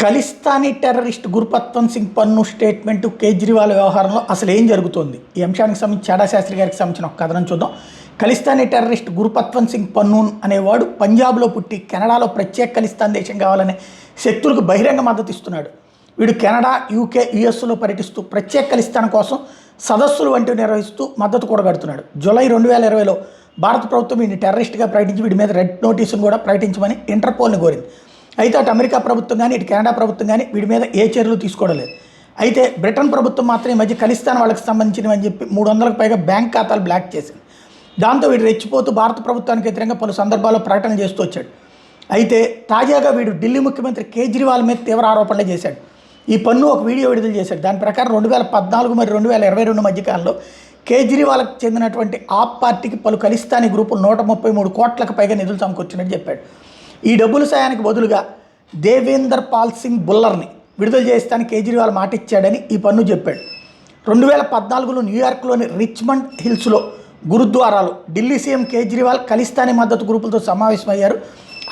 Khalistani terrorist Gurpatwant Singh పన్ను statement Kejriwal వ్యవహారంలో అసలు ఏం జరుగుతోంది? ఈ అంశానికి సంబంధించి చాడా శాస్త్రి గారికి సంబంధించిన ఒక కథనం చూద్దాం. ఖలిస్తానీ టెర్రరిస్ట్ గురుపత్వంత్ సింగ్ పన్నూన్ అనేవాడు పంజాబ్లో పుట్టి కెనడాలో ప్రత్యేక ఖలిస్తాన్ దేశం కావాలనే శక్తులకు బహిరంగ మద్దతు ఇస్తున్నాడు. వీడు కెనడా, యూకే, యుఎస్లో పర్యటిస్తూ ప్రత్యేక ఖలిస్తాన్ కోసం సదస్సులు వంటివి నిర్వహిస్తూ మద్దతు కూడగడుతున్నాడు. జూలై 2020లో భారత ప్రభుత్వం వీడిని టెర్రరిస్ట్గా ప్రకటించి వీడి మీద రెడ్ నోటీసును కూడా ప్రకటించమని ఇంటర్పోల్ని కోరింది. అయితే అటు అమెరికా ప్రభుత్వం కానీ ఇటు కెనడా ప్రభుత్వం కానీ వీడి మీద ఏ చర్యలు తీసుకోవడం లేదు. అయితే బ్రిటన్ ప్రభుత్వం మాత్రం ఈ మధ్య ఖలిస్తాన్ వాళ్ళకి సంబంధించినవని చెప్పి 300కు పైగా బ్యాంక్ ఖాతాలు బ్లాక్ చేసింది. దాంతో వీడు రెచ్చిపోతూ భారత ప్రభుత్వానికి వ్యతిరేకంగా పలు సందర్భాల్లో ప్రకటనలు చేస్తూ వచ్చాడు. అయితే తాజాగా వీడు ఢిల్లీ ముఖ్యమంత్రి కేజ్రీవాల్ మీద తీవ్ర ఆరోపణలు చేశాడు. ఈ పన్ను ఒక వీడియో విడుదల చేశాడు. దాని ప్రకారం 2014 మరియు 2022 మధ్యకాలంలో కేజ్రీవాల్కి చెందినటువంటి ఆప్ పార్టీకి పలు ఖలిస్తానీ గ్రూపులు 133 కోట్లకు పైగా నిధులు సమకూర్చినట్టు చెప్పాడు. ఈ డబ్బుల సాయానికి బదులుగా దేవేందర్ పాల్ సింగ్ బుల్లర్ని విడుదల చేస్తానికి కేజ్రీవాల్ మాట ఇచ్చాడని ఈ పన్ను చెప్పాడు. 2014లో న్యూయార్క్లోని రిచ్మండ్ హిల్స్లో గురుద్వారాలో ఢిల్లీ సీఎం కేజ్రీవాల్ ఖలిస్తానీ మద్దతు గ్రూపులతో సమావేశమయ్యారు.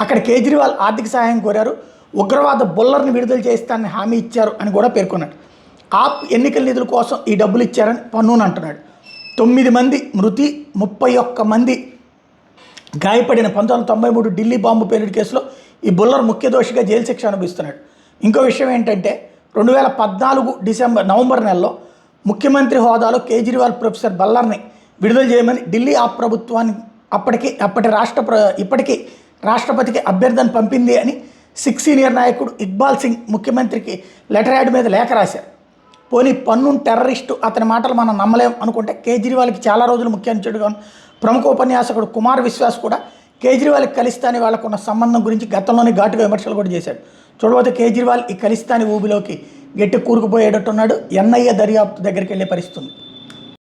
అక్కడ కేజ్రీవాల్ ఆర్థిక సహాయం కోరారు. ఉగ్రవాద బుల్లర్ని విడుదల చేస్తానని హామీ ఇచ్చారు అని కూడా పేర్కొన్నాడు. ఆప్ ఎన్నికల నిధుల కోసం ఈ డబ్బులు ఇచ్చారని పన్నూన్ అంటున్నాడు. 9 మంది మృతి, 31 మంది గాయపడిన 1993 ఢిల్లీ బాంబు పేలుడు కేసులో ఈ బుల్లర్ ముఖ్య దోషిగా జైలు శిక్ష అనుభవిస్తున్నాడు. ఇంకో విషయం ఏంటంటే 2014 నవంబర్ నెలలో ముఖ్యమంత్రి హోదాలో కేజ్రీవాల్ ప్రొఫెసర్ బల్లర్ని విడుదల చేయమని ఢిల్లీ ఆప్ ప్రభుత్వాన్ని ఇప్పటికీ రాష్ట్రపతికి అభ్యర్థన పంపింది అని సిక్ సీనియర్ నాయకుడు ఇక్బాల్ సింగ్ ముఖ్యమంత్రికి లెటర్ యాడ్ మీద లేఖ రాశారు. పోనీ పన్నూన్ టెర్రరిస్టు, అతని మాటలు మనం నమ్మలేం అనుకుంటే కేజ్రీవాల్కి చాలా రోజులు ముఖ్యాంశుడుగా ప్రముఖ ఉపన్యాసకుడు కుమార్ విశ్వాస్ కూడా కేజ్రీవాల్కి ఖలిస్తానీ వాళ్ళకున్న సంబంధం గురించి గతంలోనే ఘాటుగా విమర్శలు కూడా చేశాడు. చూడబోతే కేజ్రీవాల్ ఈ ఖలిస్తానీ ఊబిలోకి గట్టి కూరుకుపోయేటట్టున్నాడు. ఎన్ఐఏ దర్యాప్తు దగ్గరికి వెళ్ళే పరిస్థితుంది.